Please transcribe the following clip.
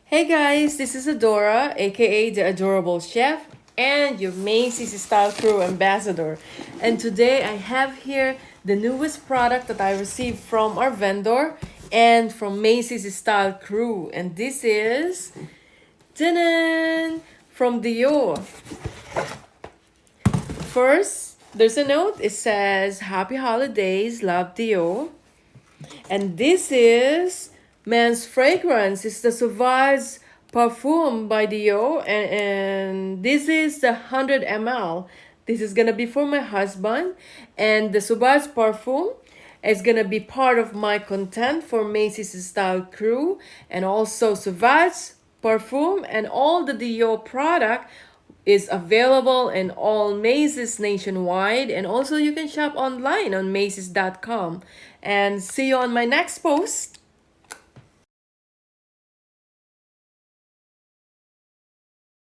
Hey guys, this is Adora, aka the Adorable Chef, and your Macy's Style Crew Ambassador. And today I have here the newest product that I received from our vendor and from Macy's Style Crew. And this is from Dior. First, there's a note. It says, Happy Holidays, love Dior. And this is men's fragrance. It's the Sauvage Parfum by Dior. And this is the 100 ml. This is going to be for my husband. And the Sauvage Parfum is going to be part of my content for Macy's Style Crew. And also Sauvage Parfum and all the Dior product is available in all Macy's nationwide, and also you can shop online on macys.com. And see you on my next post.